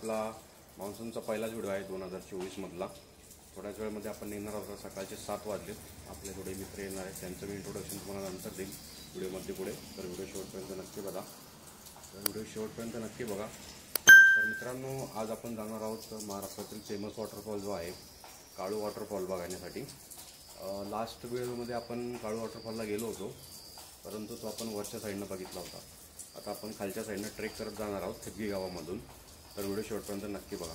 आपला मान्सूनचा पहिलाच व्हिडिओ आहे 2024 मधला। थोड्याच वेळामध्ये आपण निघणार आहोत। सकाळचे 7 वाजले। आपले थोडे मित्र येणार आहेत, त्यांचं मी इंट्रोडक्शन तुम्हाला नंतर देईन व्हिडिओमध्ये पुढे। तर व्हिडिओ शेवटपर्यंत नक्की बघा। तर मित्रांनो, आज आपण जाणार आहोत महाराष्ट्रातील फेमस वॉटरफॉल जो आहे काळू वॉटरफॉल बघण्यासाठी। लास्ट व्हिडिओमध्ये आपण काळू वॉटरफॉलला गेलो होतो, परंतु तो आपण वरच्या साईडनं बघितला होता। आता आपण खालच्या साईडनं ट्रेक करत जाणार आहोत थिब्गी गावामधून। तर व्हिडिओ शेवटपर्यंत नक्की बघा।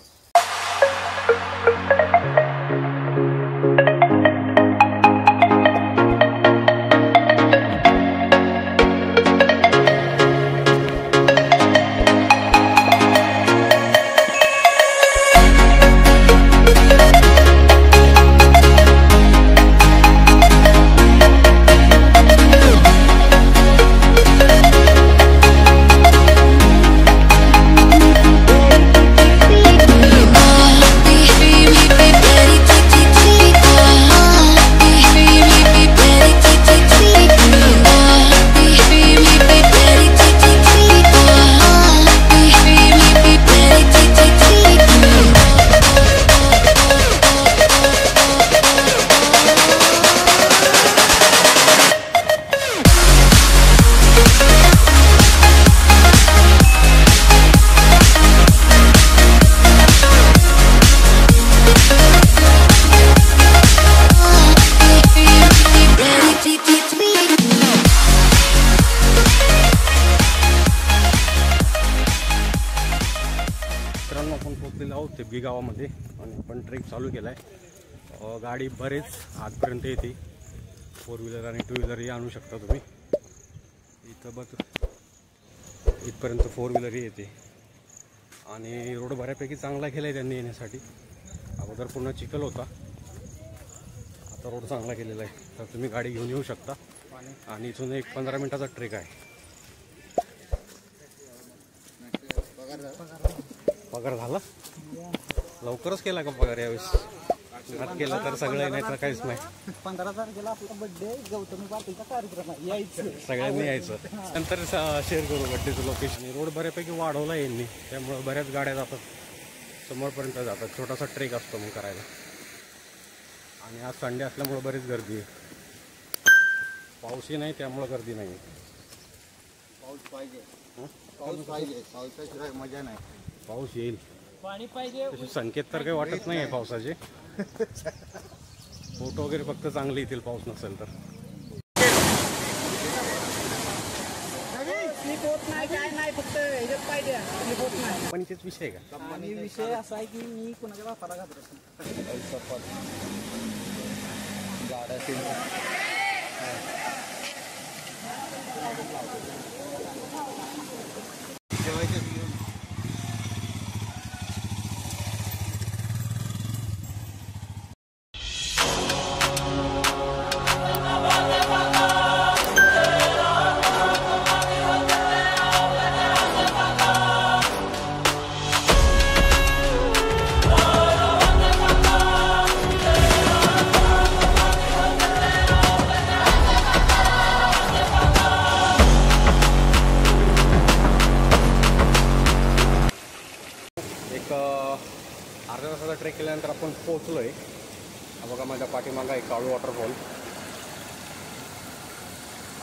थिब्गी गावामध्ये आणि आपण ट्रेक चालू केला आहे। गाडी बरेच आजपर्यंत येते, 4 व्हीलर आणि 2 व्हीलरही आणू शकता तुम्ही। इथं बघ इथपर्यंत 4 व्हीलरही येते आणि रोड बऱ्यापैकी चांगला केला आहे त्यांनी येण्यासाठी। अगोदर पूर्ण चिखल होता, आता रोड चांगला केलेला आहे। तर तुम्ही गाडी घेऊन येऊ शकता आणि इथून एक 15 मिनिटाचा ट्रेक आहे। पगार झाला? लवकरच केला का पगार यावेळेस? आज केला तर सगळं, नाही तर काहीच नाही। 15 तारखेला आपला बर्थडे गौतमी पाटीलचा कार्यक्रम आहे, यायचं सगळ्यांनी यायचं। नंतर शेअर करू बर्थडेचं लोकेशन। रोड बऱ्यापैकी वाढवला यांनी, त्यामुळे बऱ्याच गाड्या जातात, समोरपर्यंत जातात। छोटासा ट्रेक असतो मग करायला। आणि आज संडे असल्यामुळे बरीच गर्दी आहे। पाऊसही नाही त्यामुळे गर्दी नाही। पाऊस पाहिजे, पाऊस पाहिजे, पावसाशिवाय मजा नाही। पाऊस येईल, पाणी पाहिजे। तसे संकेत तर काही वाटत नाही आहे पावसाचे। फोटो वगैरे फक्त चांगले येतील पाऊस नसेल तर। पण तेच विषय का? आणि विषय असा आहे की मी कोणाच्या बापाला घाबरत अर्ध्या तासाचा ट्रेक केल्यानंतर आपण पोहोचलो आहे। बघा माझ्या पाठीमागं आहे काळू वॉटरफॉल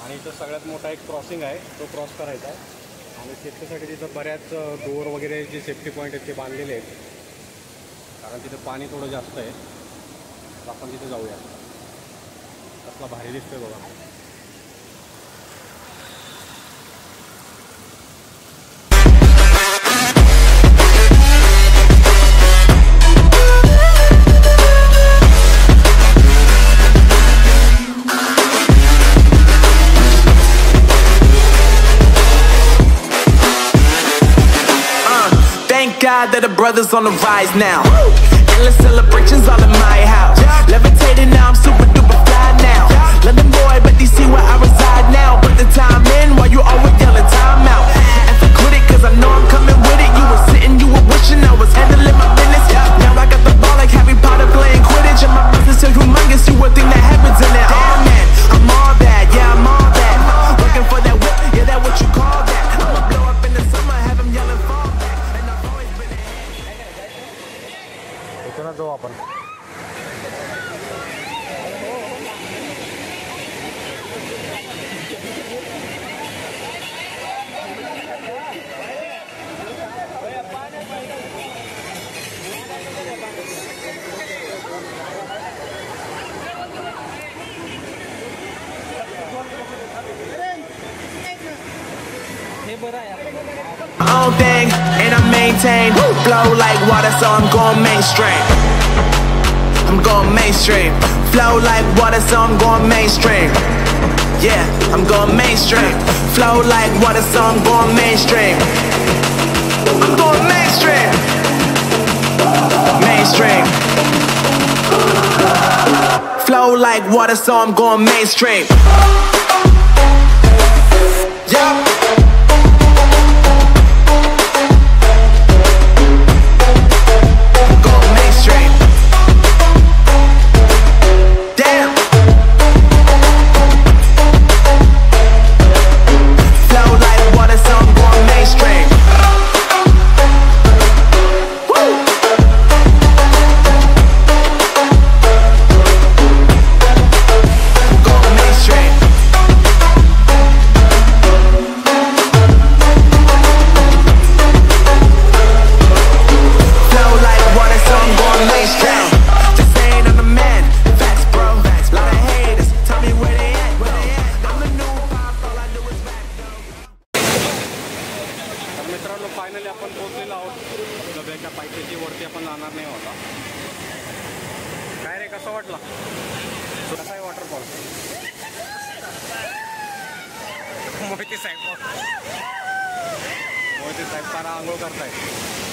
आणि इथं सगळ्यात मोठा एक क्रॉसिंग आहे, तो क्रॉस करायचा आहे। आणि सेफ्टीसाठी तिथं बऱ्याच डोअर वगैरे जे सेफ्टी पॉईंट आहेत ते बांधलेले आहेत, कारण तिथं पाणी थोडं जास्त आहे। तर आपण तिथे जाऊया। कसला भारी दिसतोय बघा। God that the brothers on the rise now. Endless celebrations all in my house. Levitating now, I'm super duper fly now. London boy, but they see where I reside now. Put the time in while you always yelling time out. And for quit it, cause I know I'm coming with it. You were sitting, you were wishing I was handling my business. Now I got the ball like Harry Potter playing Quidditch. And my business is humongous, you would think that happens in it. Oh man, I'm all that, yeah, I'm all that. Looking for that whip, yeah, that what you call that. I'ma blow up in the summer, have them yelling fall back. And I've always been इथूनच जाऊ आपण. हे बरं आहे आपलं. Own thing, and I maintain. Flow like water, so I'm going mainstream. I'm going mainstream. Flow like water, so I'm going mainstream. Yeah, I'm going mainstream. Flow like water, so I'm going mainstream. I'm going mainstream. Mainstream. Flow like water, so I'm going mainstream. Yeah. Finally आपण पोहोचलेलो आहोत डब्याच्या पायथ्याची. वरती आपण जाणार नाही होता. काय रे, कसं वाटलं? कसा आहे वॉटरफॉल? मोहिते साहेब फार आंघोळ करतायत.